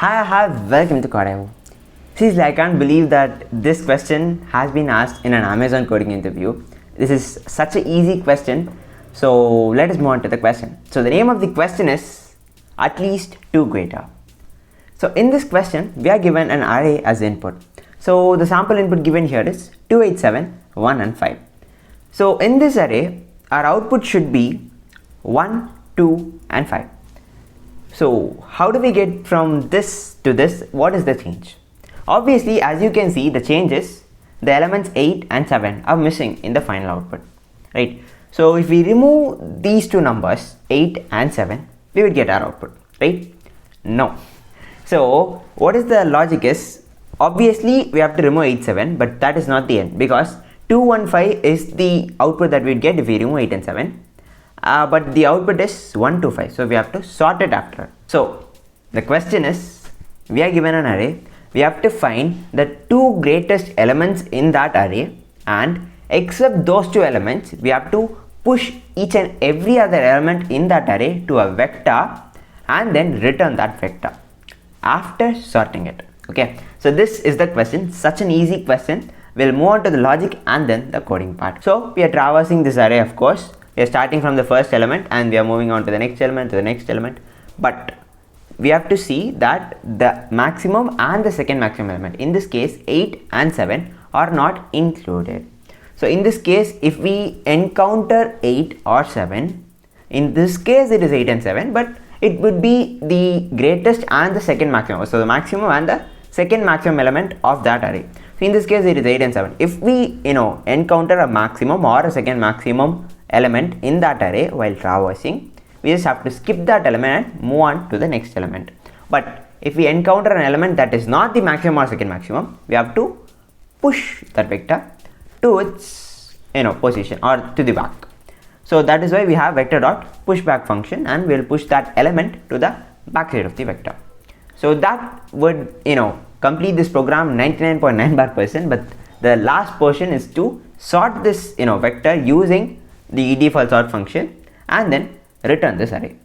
Hi, welcome to Codeo. Seriously, I can't believe that this question has been asked in an Amazon coding interview. This is such an easy question. So let us move on to the question. So the name of the question is at least 2 greater. So in this question, we are given an array as input. So the sample input given here is 2, 8, 7, 1 and 5. So in this array, our output should be 1, 2 and 5. So how do we get from this to this? What is the change? Obviously, as you can see, the change is the elements 8 and 7 are missing in the final output, right? So if we remove these two numbers 8 and 7, we would get our output, right? No. So what is the logic is, obviously we have to remove 8, 7, but that is not the end, because 2, 1, 5 is the output that we get if we remove 8 and 7. But the output is 1 to 5, so we have to sort it after. So the question is, we are given an array, we have to find the 2 greatest elements in that array, and except those 2 elements, we have to push each and every other element in that array to a vector and then return that vector after sorting it. Okay, so this is the question, such an easy question. We'll move on to the logic and then the coding part. So we are traversing this array, of course. We are starting from the first element and we are moving on to the next element, but we have to see that the maximum and the second maximum element, in this case 8 and 7, are not included. So in this case, if we encounter 8 or 7, in this case it is 8 and 7, but it would be the greatest and the second maximum, so the maximum and the second maximum element of that array. So in this case it is 8 and 7. If we encounter a maximum or a second maximum element in that array while traversing, we just have to skip that element and move on to the next element. But if we encounter an element that is not the maximum or second maximum, we have to push that vector to its position or to the back. So that is why we have vector dot pushback function, and we will push that element to the back side of the vector. So that would complete this program 99.9%, but the last portion is to sort this vector using the default sort function and then return this array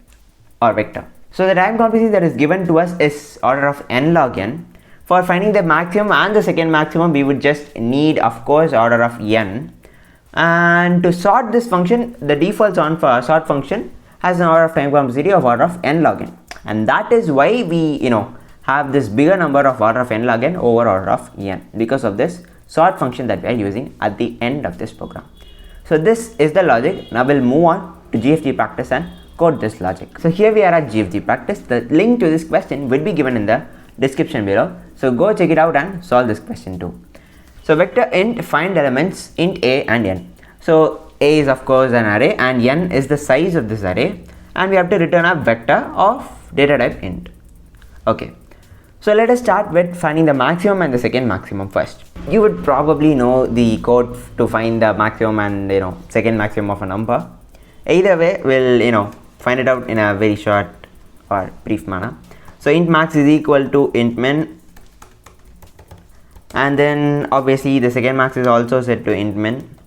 or vector. So the time complexity that is given to us is order of n log n. For finding the maximum and the second maximum, we would just need, of course, order of n. And to sort this function, the default sort function has an order of time complexity of order of n log n, and that is why we have this bigger number of order of n log n over order of n, because of this sort function that we are using at the end of this program. So this is the logic. Now we'll move on to GFG practice and code this logic. So here we are at GFG practice. The link to this question will be given in the description below. So go check it out and solve this question too. So vector int find elements int a and n. So a is of course an array and n is the size of this array, and we have to return a vector of data type int. Okay. So let us start with finding the maximum and the second maximum first. You would probably know the code to find the maximum and second maximum of a number. Either way, we'll find it out in a very short or brief manner. So int max is equal to int min, and then obviously the second max is also set to int min.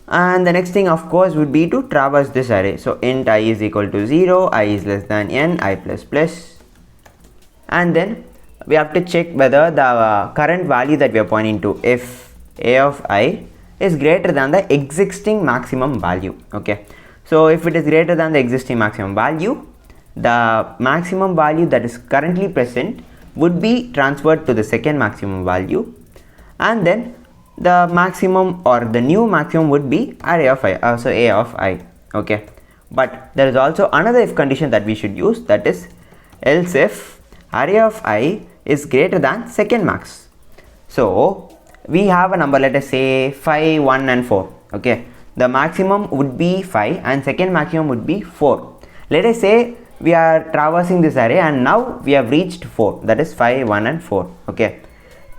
And the next thing of course would be to traverse this array. So int I is equal to 0, I is less than n, I plus plus. And then we have to check whether the current value that we are pointing to, if a of I is greater than the existing maximum value. Okay, so if it is greater than the existing maximum value, the maximum value that is currently present would be transferred to the second maximum value, and then the maximum or the new maximum would be array of I, so a of I. Okay, but there is also another if condition that we should use, that is else if array of I is greater than second max. So we have a number, let us say 5, 1 and 4. Okay, the maximum would be 5 and second maximum would be 4. Let us say we are traversing this array and now we have reached 4, that is 5, 1 and 4. Okay,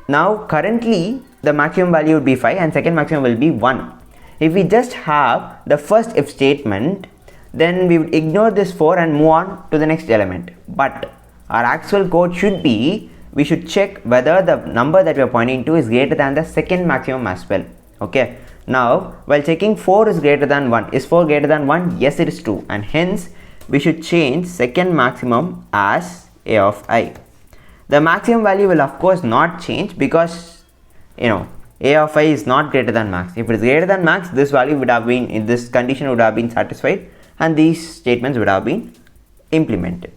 now currently the maximum value would be 5 and second maximum will be 1. If we just have the first if statement, then we would ignore this 4 and move on to the next element. But our actual code should be, we should check whether the number that we are pointing to is greater than the second maximum as well. Okay, now while checking 4 is greater than 1, is 4 greater than 1? Yes, it is true, and hence we should change second maximum as a of I. The maximum value will of course not change because a of I is not greater than max. If it is greater than max, this value would have been, in this condition would have been satisfied and these statements would have been implemented.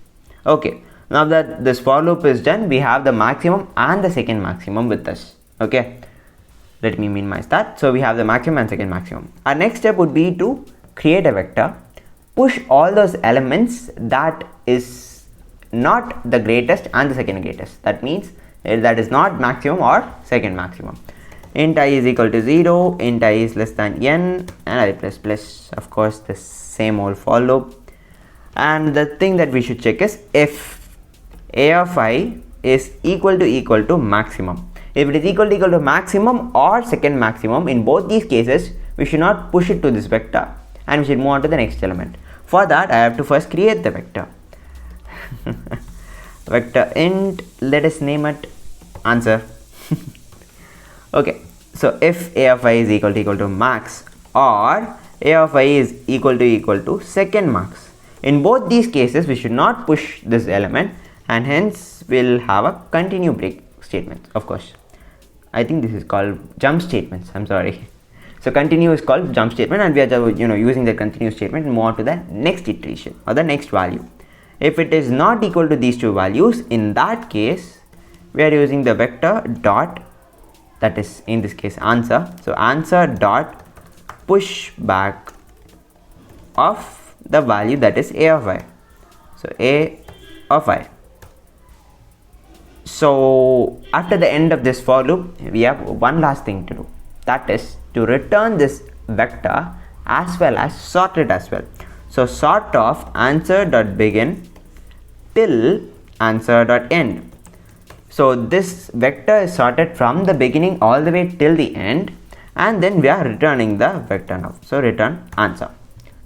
Okay, now that this for loop is done, we have the maximum and the second maximum with us. Okay, let me minimize that. So we have the maximum and second maximum. Our next step would be to create a vector, push all those elements that is not the greatest and the second greatest. That means that is not maximum or second maximum. Int I is equal to 0, int I is less than n, and I plus plus, of course the same old for loop. And the thing that we should check is if a of I is equal to maximum. If it is equal to maximum or second maximum, in both these cases we should not push it to this vector and we should move on to the next element. For that I have to first create the vector. Vector int, let us name it answer. Okay, so if a of I is equal to max or a of I is equal to second max, in both these cases we should not push this element and hence we'll have a continue break statement. Of course, I think this is called jump statements, I'm sorry. So continue is called jump statement and we are using the continue statement and move on to the next iteration or the next value. If it is not equal to these two values, in that case we are using the vector dot, that is in this case answer. So answer dot push back of the value that is a of I. So a of I. So after the end of this for loop, we have one last thing to do, that is to return this vector as well as sort it as well. So sort of answer dot begin till answer dot end. So this vector is sorted from the beginning all the way till the end, and then we are returning the vector now. So return answer.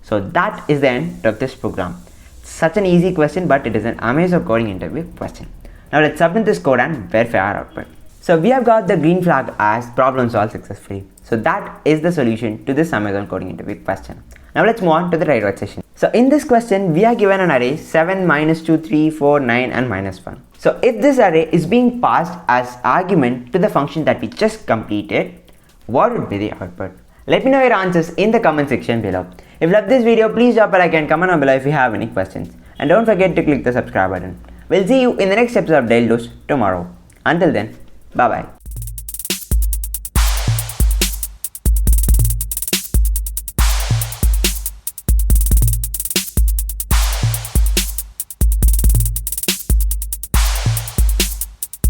So that is the end of this program. Such an easy question, but it is an Amazon coding interview question. Now let's submit this code and verify our output. So we have got the green flag as problem solved successfully. So that is the solution to this Amazon coding interview question. Now let's move on to the write session. So in this question, we are given an array 7, -2, 3, 4, 9 and -1. So if this array is being passed as argument to the function that we just completed, what would be the output? Let me know your answers in the comment section below. If you love this video, please drop a like and comment down below if you have any questions. And don't forget to click the subscribe button. We'll see you in the next episode of Daily Dose tomorrow. Until then, bye bye.